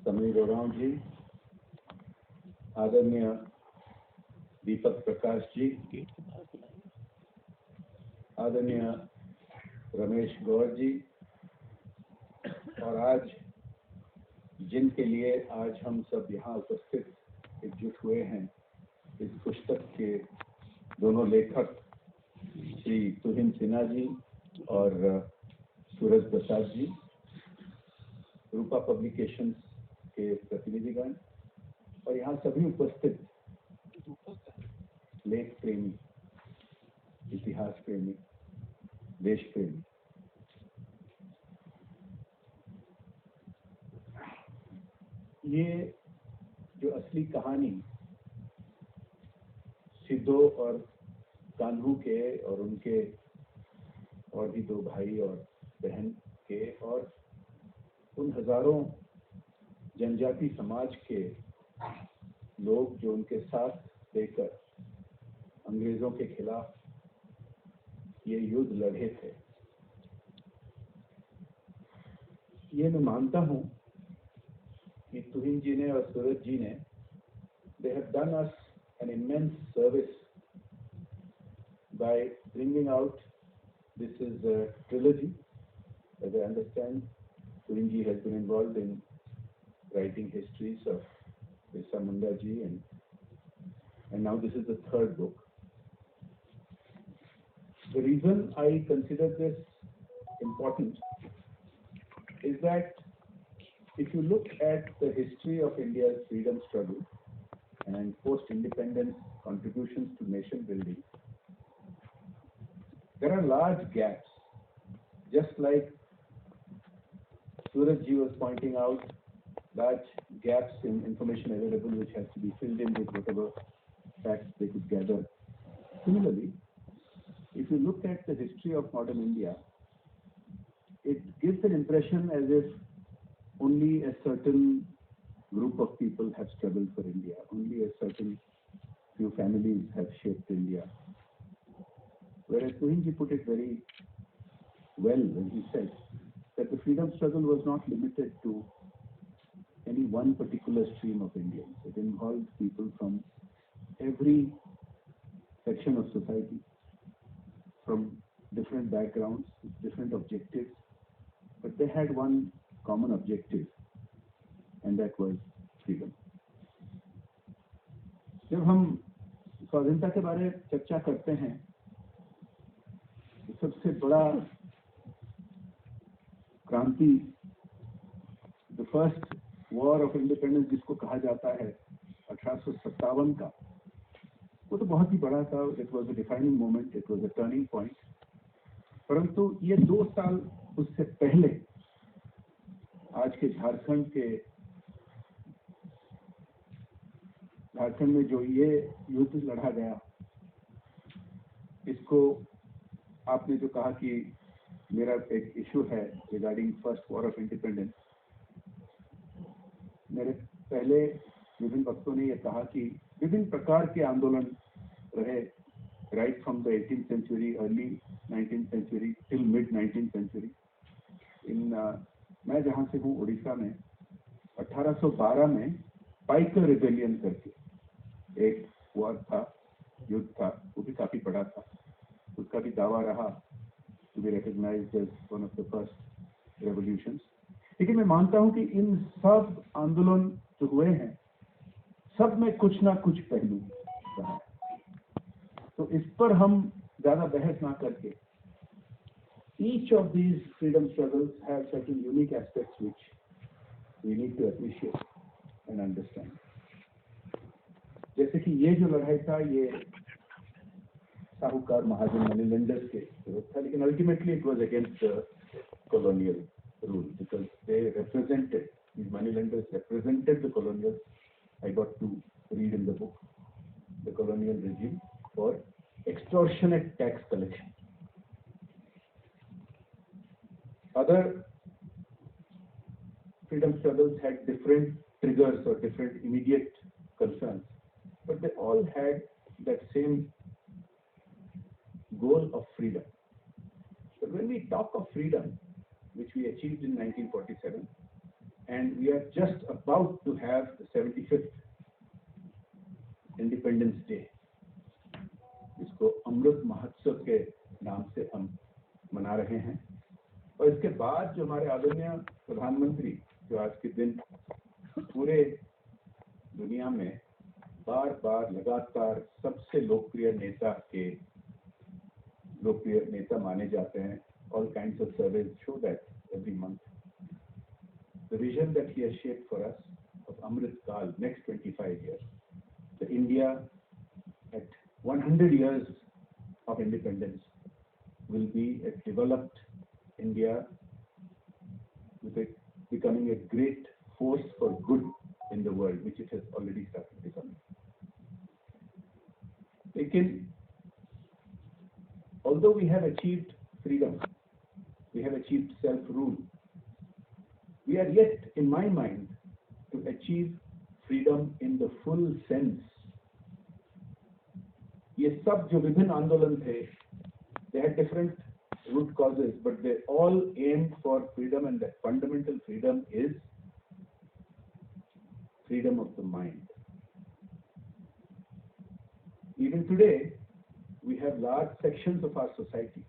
समीर ओरांव जी, आदरणीय दीपक प्रकाश जी, आदरणीय रमेश गौर जी, और आज जिनके लिए आज हम सब यहाँ उपस्थित एकजुट हुए हैं, इस पुस्तक के दोनों लेखक श्री तुहिन सिन्हा जी और सूरज प्रसाद जी, रूपा पब्लिकेशंस के प्रतिनिधिगण और यहाँ सभी उपस्थित लेख प्रेमी, इतिहास प्रेमी, देश प्रेमी। ये जो असली कहानी सिद्धो और कान्हू के और उनके और भी दो भाई और बहन के और उन हजारों जनजाति समाज के लोग जो उनके साथ देकर अंग्रेजों के खिलाफ ये युद्ध लड़े थे, ये मैं मानता हूं कि तुहिन जी ने और सूरज जी ने they have done us an immense service by bringing out, this is a trilogy. As I understand, Tuhin ji has been involved in writing histories of Birsa Munda ji, and now this is the third book. The reason I consider this important is that if you look at the history of India's freedom struggle and post-independence contributions to nation building, there are large gaps, just like Suraj ji was pointing out, large gaps in information available which has to be filled in with whatever facts they could gather. Similarly, if you look at the history of modern India, it gives an impression as if only a certain group of people have struggled for India, only a certain few families have shaped India. Whereas Tuhin ji put it very well when he said that the freedom struggle was not limited to any one particular stream of Indians. It involved people from every section of society, from different backgrounds, different objectives, but they had one common objective, and that was freedom. जब हम स्वाधीनता के बारे में चर्चा करते हैं, सबसे बड़ा क्रांति, the first war of independence जिसको कहा जाता है 1857 का, वो तो बहुत ही बड़ा था. It was a defining moment, it was a turning point. परंतु ये 2 साल उससे पहले आज के झारखंड में जो ये युद्ध लड़ा गया, इसको आपने जो कहा कि मेरा एक इशू है regarding first war of independence, मेरे पहले विभिन्न वक्तों ने ये कहा कि विभिन्न प्रकार के आंदोलन रहे, right from the 18th century, early 19th century till mid 19th century. मैं जहाँ से हूँ उड़ीसा में 1812 में पाइकर रिबेलियन करके एक वॉर था, युद्ध था, वो भी काफी बड़ा था. उसका भी दावा रहा to be recognised as one of the first revolutions. लेकिन मैं मानता हूं कि इन सब आंदोलन जो हुए हैं, सब में कुछ ना कुछ पहलू रहा है. तो इस पर हम ज्यादा बहस ना करके, each of these freedom struggles have certain unique aspects which we need to appreciate and understand. जैसे कि ये जो लड़ाई था, ये साहूकार महाजन मनी लेंडर्स के विरुद्ध था, लेकिन ultimately it was against colonial rule because they represented, these money lenders represented the colonials. I got to read in the book the colonial regime for extortionate tax collection. Other freedom struggles had different triggers or different immediate concerns, but they all had that same goal of freedom. But when we talk of freedom, which we achieved in 1947, and we are just about to have the 75th independence day, इसको अमृत महोत्सव के नाम से हम मना रहे हैं। और इसके बाद जो हमारे आदरणीय प्रधानमंत्री जो आज के दिन पूरे दुनिया में बार बार लगातार सबसे लोकप्रिय नेता माने जाते हैं, all kinds of surveys show that every month. The vision that he has shaped for us of Amrit Kal, next 25 years, the India at 100 years of independence will be a developed India becoming a great force for good in the world, which it has already started becoming. Lekin, although we have achieved freedom, we have achieved self-rule, we are yet, in my mind, to achieve freedom in the full sense. ये सब जो विभिन्न आंदोलन थे, they had different root causes, but they all aimed for freedom, and that fundamental freedom is freedom of the mind. Even today, we have large sections of our society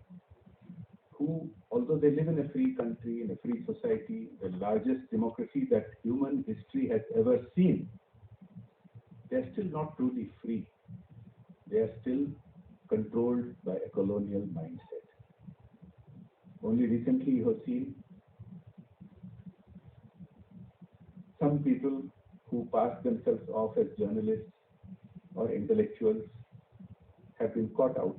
who, although they live in a free country, in a free society, the largest democracy that human history has ever seen, they are still not truly free. They are still controlled by a colonial mindset. Only recently you have seen some people who pass themselves off as journalists or intellectuals have been caught out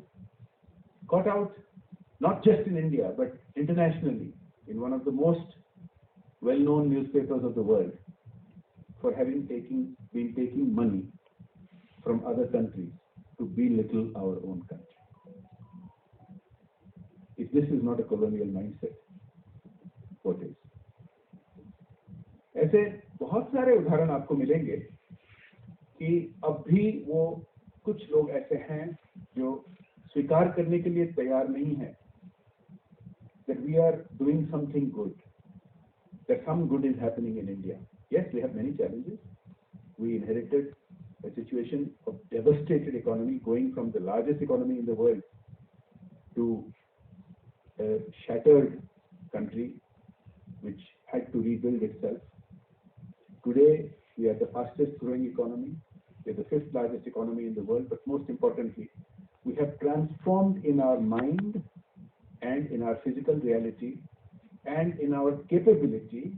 not just in India but internationally in one of the most well-known newspapers of the world for having been taking money from other countries to belittle our own country. If this is not a colonial mindset, what is? ऐसे बहुत सारे उदाहरण आपको मिलेंगे कि अब भी वो कुछ लोग ऐसे हैं जो स्वीकार करने के लिए तैयार नहीं हैं that we are doing something good, that some good is happening in India. Yes, we have many challenges. We inherited a situation of devastated economy, going from the largest economy in the world to a shattered country which had to rebuild itself. Today, we are the fastest growing economy. We are the fifth largest economy in the world, but most importantly, we have transformed in our mind and in our physical reality and in our capability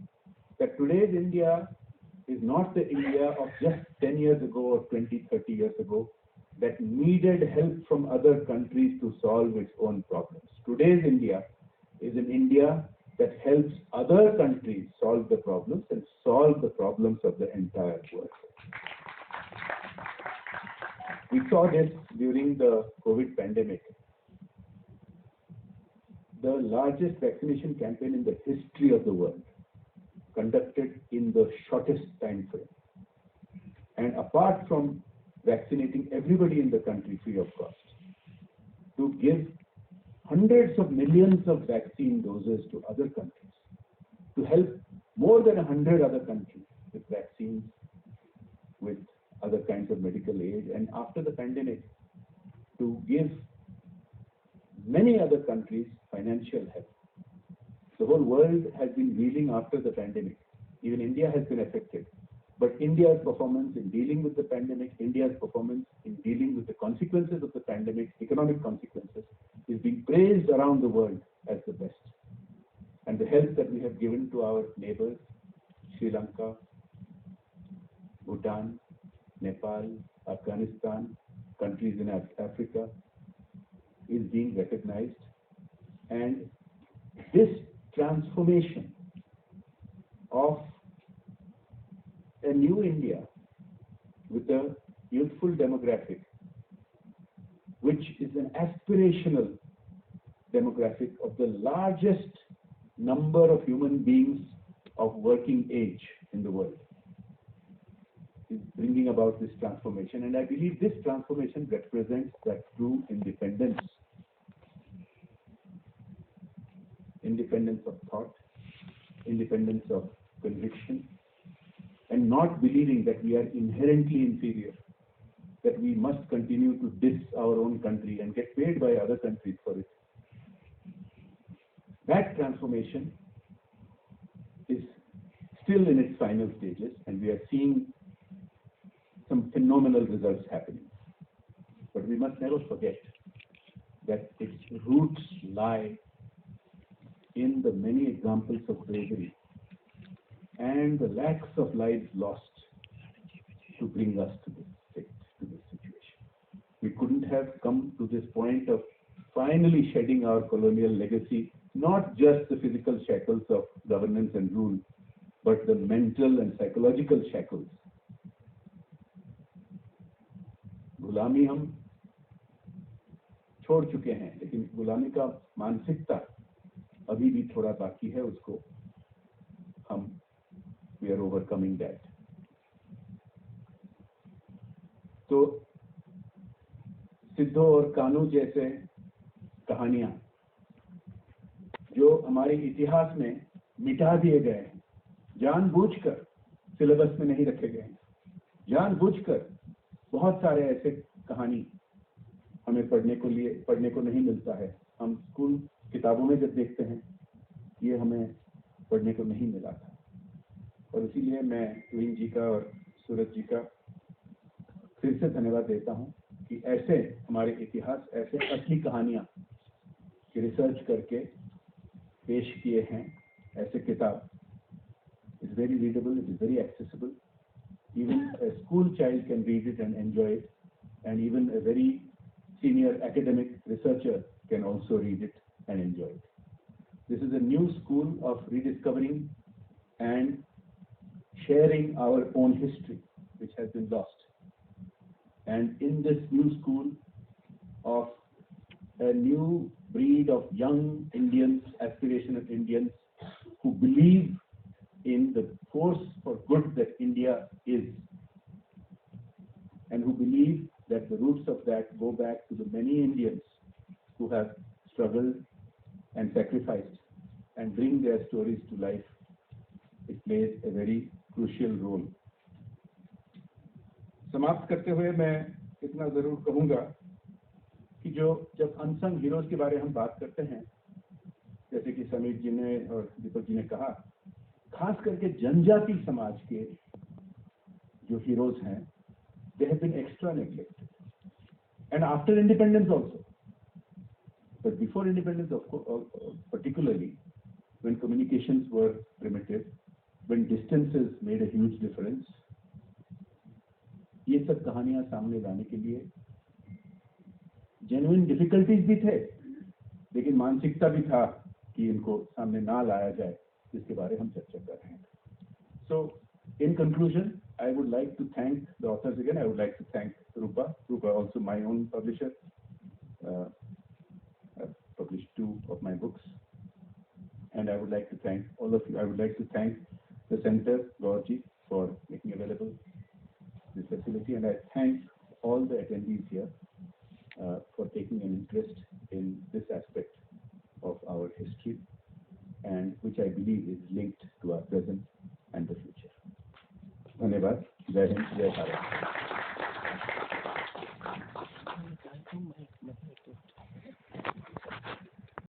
that today's India is not the India of just 10 years ago or 20, 30 years ago that needed help from other countries to solve its own problems. Today's India is an India that helps other countries solve the problems and solve the problems of the entire world. We saw this during the COVID pandemic. The largest vaccination campaign in the history of the world, conducted in the shortest time frame. And apart from vaccinating everybody in the country free of cost, to give hundreds of millions of vaccine doses to other countries, to help more than 100 other countries with vaccines, with other kinds of medical aid, and after the pandemic, to give many other countries financial help. The whole world has been reeling after the pandemic. Even India has been affected. But India's performance in dealing with the pandemic, India's performance in dealing with the consequences of the pandemic, economic consequences, is being praised around the world as the best. And the help that we have given to our neighbors, Sri Lanka, Bhutan, Nepal, Afghanistan, countries in Africa, is being recognized. And this transformation of a new India with a youthful demographic, which is an aspirational demographic of the largest number of human beings of working age in the world, is bringing about this transformation. And I believe this transformation represents that true independence. Independence of thought, independence of conviction, and not believing that we are inherently inferior, that we must continue to diss our own country and get paid by other countries for it. That transformation is still in its final stages, and we are seeing some phenomenal results happening. But we must never forget that its roots lie in the many examples of bravery and the lakhs of lives lost to bring us to this state, to this situation. We couldn't have come to this point of finally shedding our colonial legacy, not just the physical shackles of governance and rule, but the mental and psychological shackles. गुलामी हम छोड़ चुके हैं, लेकिन गुलामी का मानसिकता अभी भी थोड़ा बाकी है, उसको हम we are overcoming that. तो सिद्धो और कान्हू जैसे कहानियां जो हमारे इतिहास में मिटा दिए गए हैं, जानबूझकर सिलेबस में नहीं रखे गए हैं, जानबूझकर बहुत सारे ऐसे कहानी हमें पढ़ने को नहीं मिलता है। हम स्कूल किताबों में जब देखते हैं, ये हमें पढ़ने को नहीं मिला था, और इसीलिए मैं विन जी का और सूरज जी का फिर से धन्यवाद देता हूं कि ऐसे हमारे इतिहास, ऐसे असली कहानियां की रिसर्च करके पेश किए हैं। ऐसे किताब is very readable, it is very accessible, even a school child can read it and enjoy it, and even a very senior academic researcher can also read it and enjoy it. This is a new school of rediscovering and sharing our own history, which has been lost. And in this new school of a new breed of young Indians, aspirational Indians, who believe in the force for good that India is, and who believe that the roots of that go back to the many Indians who have struggled and sacrificed and bring their stories to life. It plays a very crucial role. समाप्त करते हुए मैं इतना जरूर कहूंगा कि जब unsung heroes के बारे हम बात करते हैं, जैसे कि समीर जी ने और दीपक जी ने कहा, खास करके जनजाति समाज के जो हीरोज हैं, they have been extra neglected, and after independence also, but before independence, of course, particularly when communications were primitive, when distances made a huge difference, ये सब कहानियां सामने लाने के लिए जेन्युइन डिफिकल्टीज भी थे, लेकिन मानसिकता भी था कि इनको सामने ना लाया जाए, जिसके बारे हम चर्चा कर रहे हैं. So, in conclusion, I would like to thank the authors again. I would like to thank Rupa, also my own publisher. I've published 2 of my books, and I would like to thank all of you. I would like to thank the center, Gaurji, for making available this facility, and I thank all the attendees here for taking an interest in this aspect of our history, and which I believe is linked to our present